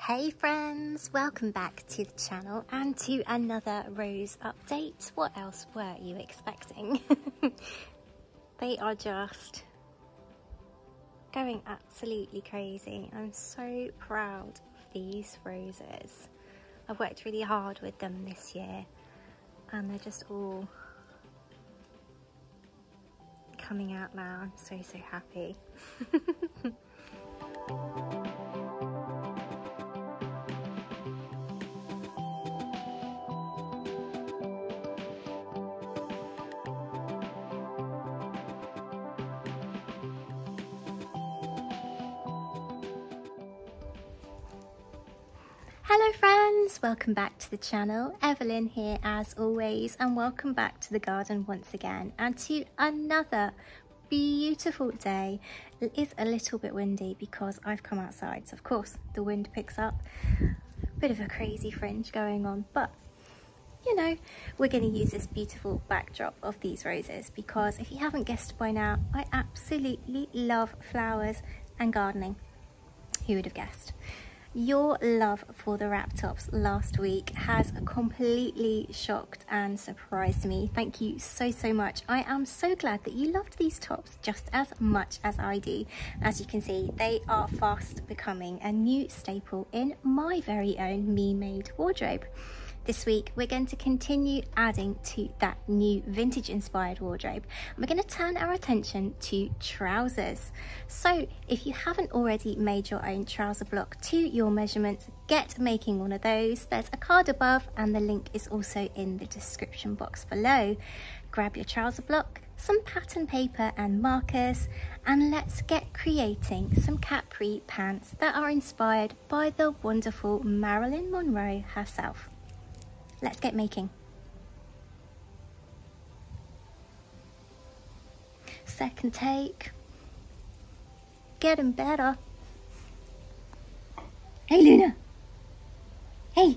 Hey friends, welcome back to the channel and to another rose update. What else were you expecting? They are just going absolutely crazy. I'm so proud of these roses. I've worked really hard with them this year and they're just all coming out now. I'm so happy. Hello friends, welcome back to the channel. Evelyn here as always, and welcome back to the garden once again and to another beautiful day. It is a little bit windy because I've come outside, so of course the wind picks up. Bit of a crazy fringe going on, but you know, we're going to use this beautiful backdrop of these roses because if you haven't guessed by now, I absolutely love flowers and gardening. Who would have guessed? Your love for the wrap tops last week has completely shocked and surprised me. Thank you so much. I am so glad that you loved these tops just as much as I do. As you can see, they are fast becoming a new staple in my very own me-made wardrobe. This week, we're going to continue adding to that new vintage inspired wardrobe. We're going to turn our attention to trousers. So if you haven't already made your own trouser block to your measurements, get making one of those. There's a card above and the link is also in the description box below. Grab your trouser block, some pattern paper and markers, and let's get creating some capri pants that are inspired by the wonderful Marilyn Monroe herself. Let's get making. Second take. Getting better. Hey Luna. Hey.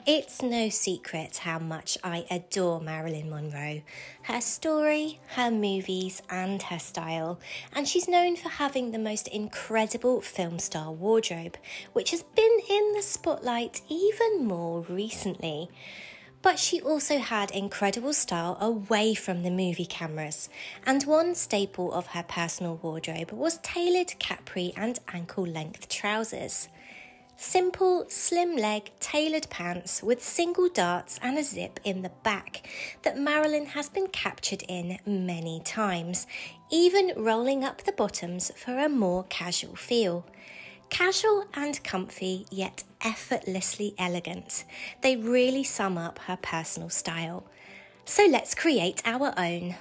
It's no secret how much I adore Marilyn Monroe, her story, her movies and her style, and she's known for having the most incredible film star wardrobe, which has been in the spotlight even more recently. But she also had incredible style away from the movie cameras, and one staple of her personal wardrobe was tailored capri and ankle-length trousers. Simple, slim leg, tailored pants with single darts and a zip in the back that Marilyn has been captured in many times, even rolling up the bottoms for a more casual feel. Casual and comfy, yet effortlessly elegant. They really sum up her personal style. So let's create our own.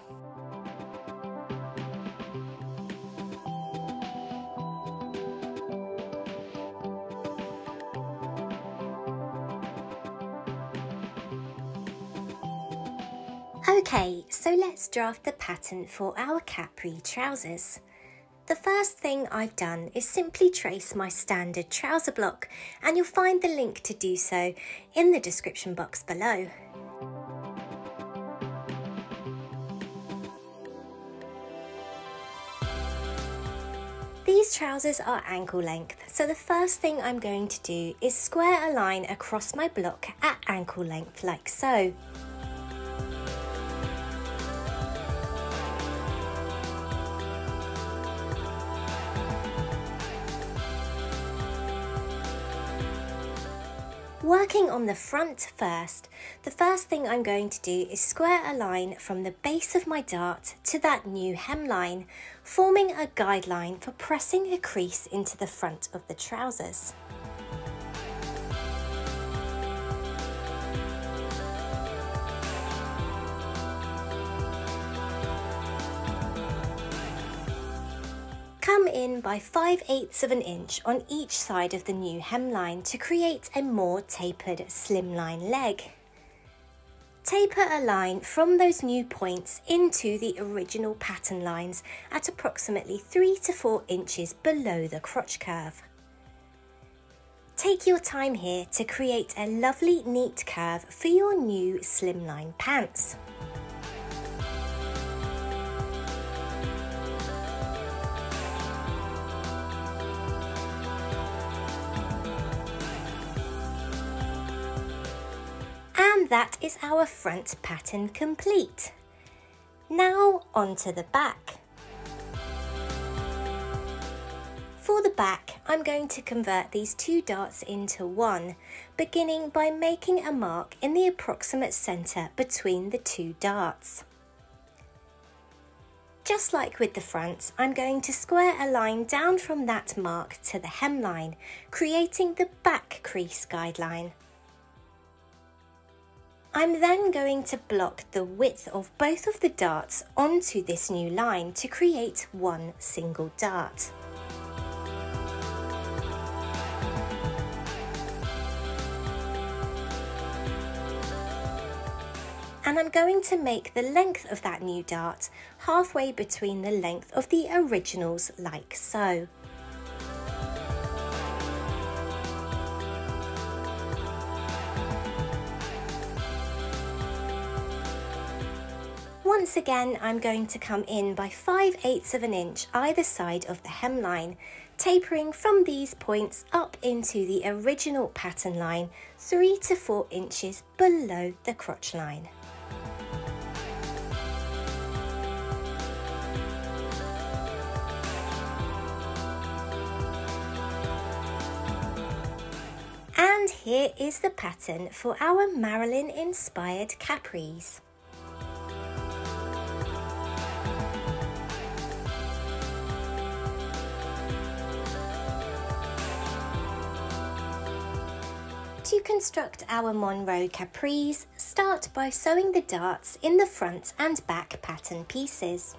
Okay, so let's draft the pattern for our capri trousers. The first thing I've done is simply trace my standard trouser block, and you'll find the link to do so in the description box below. These trousers are ankle length, so the first thing I'm going to do is square a line across my block at ankle length like so. Working on the front first, the first thing I'm going to do is square a line from the base of my dart to that new hemline, forming a guideline for pressing a crease into the front of the trousers. Come in by 5/8 of an inch on each side of the new hemline to create a more tapered slimline leg. Taper a line from those new points into the original pattern lines at approximately 3 to 4 inches below the crotch curve. Take your time here to create a lovely neat curve for your new slimline pants. that is our front pattern complete. Now onto the back. For the back, I'm going to convert these 2 darts into one, beginning by making a mark in the approximate centre between the 2 darts. Just like with the front, I'm going to square a line down from that mark to the hemline, creating the back crease guideline. I'm then going to block the width of both of the darts onto this new line to create one single dart. And I'm going to make the length of that new dart halfway between the length of the originals, like so. Once again, I'm going to come in by 5/8 of an inch either side of the hemline, tapering from these points up into the original pattern line 3 to 4 inches below the crotch line. And here is the pattern for our Marilyn inspired capris. To construct our Monroe capris, start by sewing the darts in the front and back pattern pieces.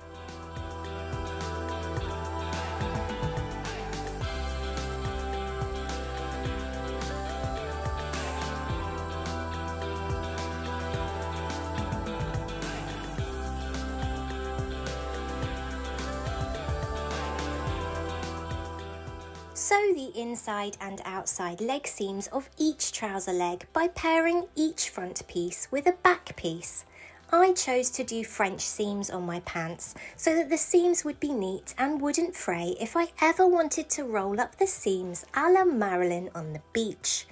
Sew the inside and outside leg seams of each trouser leg by pairing each front piece with a back piece. I chose to do French seams on my pants so that the seams would be neat and wouldn't fray if I ever wanted to roll up the seams a la Marilyn on the beach.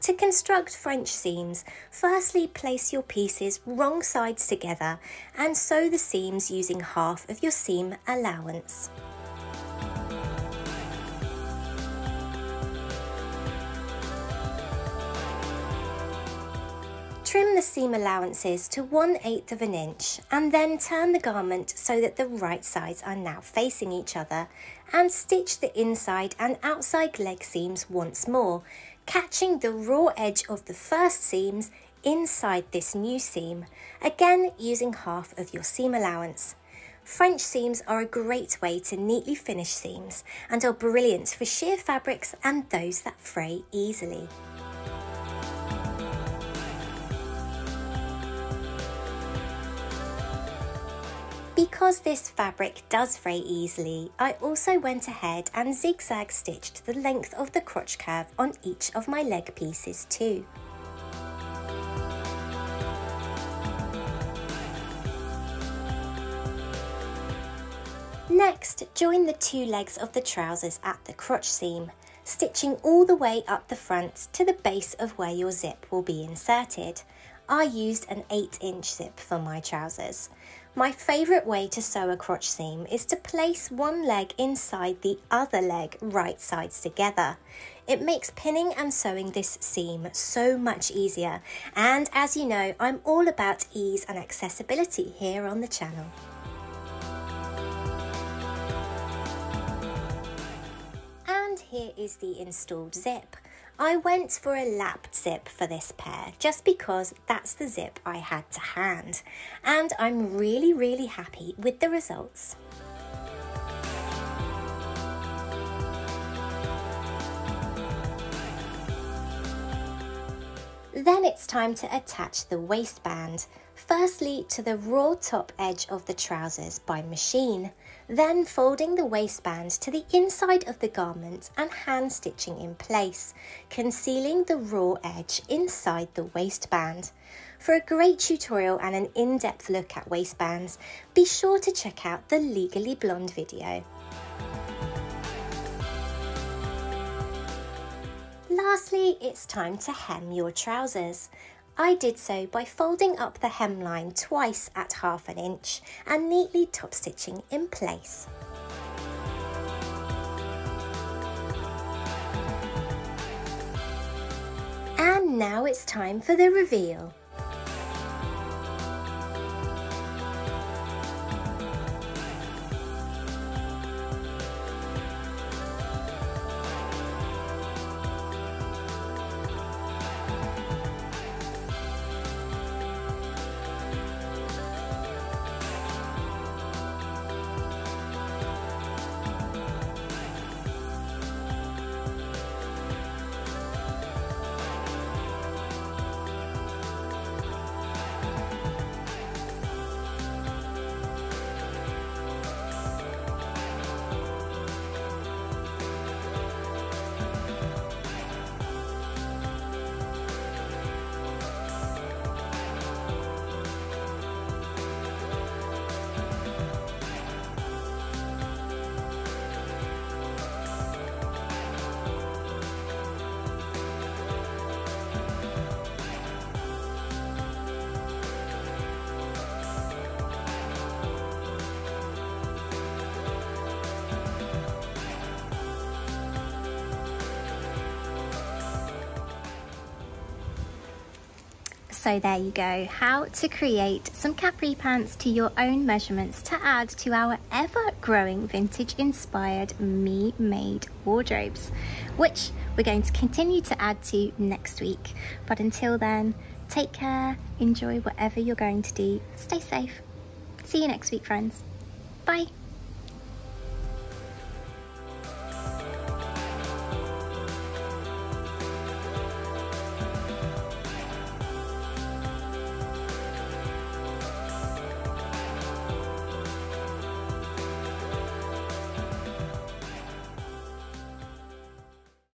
To construct French seams, firstly place your pieces wrong sides together and sew the seams using half of your seam allowance. Trim the seam allowances to 1/8 of an inch and then turn the garment so that the right sides are now facing each other, and stitch the inside and outside leg seams once more, catching the raw edge of the first seams inside this new seam, again using half of your seam allowance. French seams are a great way to neatly finish seams and are brilliant for sheer fabrics and those that fray easily. Because this fabric does fray easily, I also went ahead and zigzag stitched the length of the crotch curve on each of my leg pieces too. Next, join the 2 legs of the trousers at the crotch seam, stitching all the way up the front to the base of where your zip will be inserted. I used an 8-inch zip for my trousers. My favourite way to sew a crotch seam is to place one leg inside the other leg right sides together. It makes pinning and sewing this seam so much easier, and as you know, I'm all about ease and accessibility here on the channel. And here is the installed zip. I went for a lapped zip for this pair just because that's the zip I had to hand, and I'm really happy with the results. Then it's time to attach the waistband, firstly to the raw top edge of the trousers by machine, then folding the waistband to the inside of the garment and hand stitching in place, concealing the raw edge inside the waistband. For a great tutorial and an in-depth look at waistbands, be sure to check out the Legally Blonde video. Lastly, it's time to hem your trousers. I did so by folding up the hemline twice at 1/2 inch and neatly top stitching in place. And now it's time for the reveal. So there you go, how to create some capri pants to your own measurements to add to our ever-growing vintage inspired me-made wardrobes, which we're going to continue to add to next week. But until then, take care, enjoy whatever you're going to do, stay safe. See you next week, friends. Bye.